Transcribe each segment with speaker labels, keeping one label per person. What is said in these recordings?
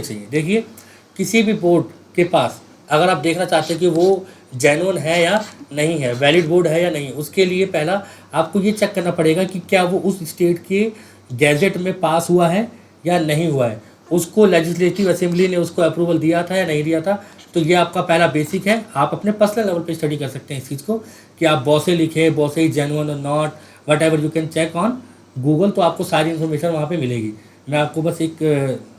Speaker 1: चाहिए। देखिए किसी भी बोर्ड के पास अगर आप देखना चाहते हैं कि वो जेन्युइन है या नहीं है, वैलिड बोर्ड है या नहीं, उसके लिए पहला आपको ये चेक करना पड़ेगा कि क्या वो उस स्टेट के गैजेट में पास हुआ है या नहीं हुआ है, उसको लेजिस्लेटिव असेंबली ने उसको अप्रूवल दिया था या नहीं दिया था। तो ये आपका पहला बेसिक है। आप अपने पर्सनल लेवल पे स्टडी कर सकते हैं इस चीज़ को कि आप बॉसे लिखे, बॉसे इज जेन्युइन और not, whatever you can check on Google, तो आपको सारी इन्फॉर्मेशन वहाँ पे मिलेगी। मैं आपको बस एक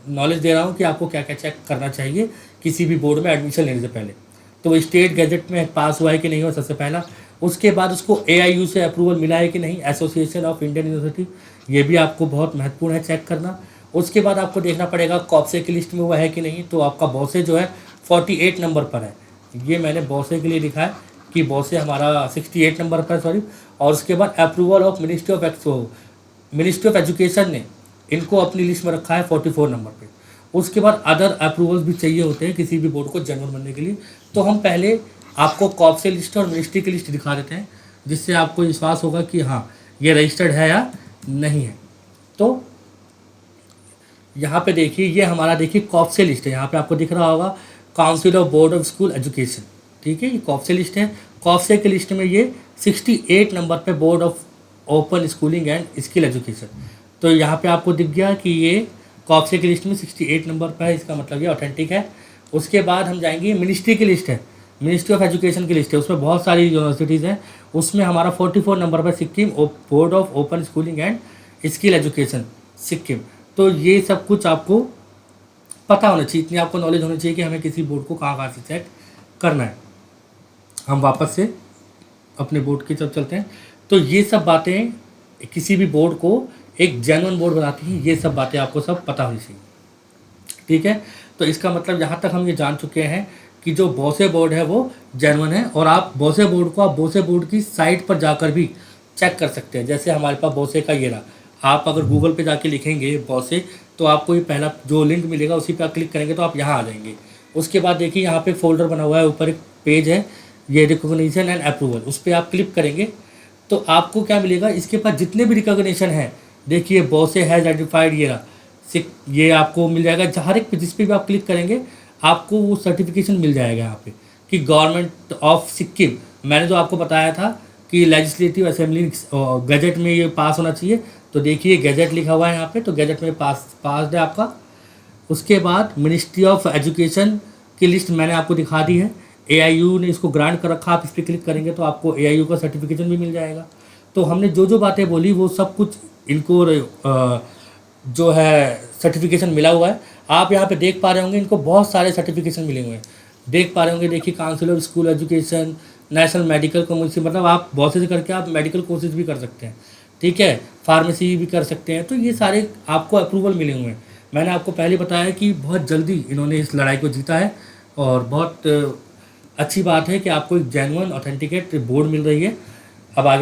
Speaker 1: नॉलेज दे रहा हूँ कि आपको क्या क्या चेक करना चाहिए किसी भी बोर्ड में एडमिशन लेने से पहले। तो वो स्टेट गैजेट में पास हुआ है कि नहीं हुआ सबसे पहला, उसके बाद उसको AIU से अप्रूवल मिला है कि नहीं, एसोसिएशन ऑफ इंडियन यूनिवर्सिटी, ये भी आपको बहुत महत्वपूर्ण है चेक करना। उसके बाद आपको देखना पड़ेगा कॉप्से की लिस्ट में हुआ है कि नहीं। तो आपका बॉसे जो है 48 नंबर पर है, ये मैंने बॉसे के लिए लिखा है कि बॉसे हमारा 68 नंबर पर, सॉरी। और उसके बाद approval of ministry of education ने इनको अपनी लिस्ट में रखा है 44 नंबर पे। उसके बाद अदर अप्रूवल्स भी चाहिए होते हैं किसी भी बोर्ड को जेन्युइन बनने के लिए। तो हम पहले आपको कॉप्से लिस्ट और मिनिस्ट्री की लिस्ट दिखा देते हैं, जिससे आपको विश्वास होगा कि हाँ ये रजिस्टर्ड है या नहीं है। तो यहाँ पे देखिए, ये हमारा देखिए कॉप्से लिस्ट है। यहाँ पे आपको दिख रहा होगा council of board of school education, ठीक है, ये कॉप्से लिस्ट है। कॉप्से की लिस्ट में ये 68 नंबर पे board of open schooling and skill education. तो यहाँ पे आपको दिख गया कि ये कॉप्से की लिस्ट में 68 नंबर पर है, इसका मतलब ये ऑथेंटिक है। उसके बाद हम जाएंगे मिनिस्ट्री की लिस्ट है, मिनिस्ट्री ऑफ एजुकेशन की लिस्ट है, उसमें बहुत सारी यूनिवर्सिटीज़ हैं। उसमें हमारा 44 नंबर पर Sikkim board of open schooling and skill education Sikkim. तो ये सब कुछ आपको पता होना चाहिए, इतनी आपको नॉलेज होनी चाहिए कि हमें किसी बोर्ड को कहाँ से चेक करना है। हम वापस से अपने बोर्ड की तरफ चलते हैं। तो ये सब बातें किसी भी बोर्ड को एक जेन्युइन बोर्ड बनाती हैं, ये सब बातें आपको सब पता होनी चाहिए, ठीक है। तो इसका मतलब यहाँ तक हम ये जान चुके हैं कि जो बॉसे बोर्ड है वो जेन्युइन है। और आप बॉसे बोर्ड को आप बॉसे बोर्ड की साइट पर जाकर भी चेक कर सकते हैं। जैसे हमारे पास बॉसे का ये रहा, आप अगर गूगल पे जाके लिखेंगे बॉसे, तो आपको ये पहला जो लिंक मिलेगा उसी पर क्लिक करेंगे तो आप यहाँ आ जाएंगे। उसके बाद देखिए यहाँ पे एक फोल्डर बना हुआ है, ऊपर एक पेज है, ये रिकॉग्निशन एंड अप्रूवल, उस पर आप क्लिक करेंगे तो आपको क्या मिलेगा, इसके पास जितने भी रिकॉग्निशन है, देखिए बॉसे हैज़ आइडेंटिफाइड ये रहा, ये आपको मिल जाएगा। हर एक पे जिस पे भी आप क्लिक करेंगे आपको वो सर्टिफिकेशन मिल जाएगा यहाँ पे कि गवर्नमेंट ऑफ सिक्किम, मैंने जो आपको बताया था कि लेजिस्लेटिव असेंबली गैजेट में ये पास होना चाहिए। तो देखिए गैजेट लिखा हुआ है यहाँ पे, तो गैजेट में पास है आपका। उसके बाद मिनिस्ट्री ऑफ एजुकेशन की लिस्ट मैंने आपको दिखा दी है, AIU ने इसको ग्रांट कर रखा, आप इस पर क्लिक करेंगे तो आपको AIU का सर्टिफिकेशन भी मिल जाएगा। तो हमने जो जो बातें बोली वो सब कुछ इनको जो है सर्टिफिकेशन मिला हुआ है। आप यहाँ पे देख पा रहे होंगे इनको बहुत सारे सर्टिफिकेशन मिले हुए हैं, देख पा रहे होंगे। देखिए council of school education, national medical commission, मतलब आप बहुत से करके आप मेडिकल कोर्सेज भी कर सकते हैं, ठीक है, फार्मेसी भी कर सकते हैं। तो ये सारे आपको अप्रूवल मिले हुए हैं। मैंने आपको पहले बताया कि बहुत जल्दी इन्होंने इस लड़ाई को जीता है और बहुत अच्छी बात है कि आपको एक जेन्युइन ऑथेंटिकेट बोर्ड मिल रही है। अब आगे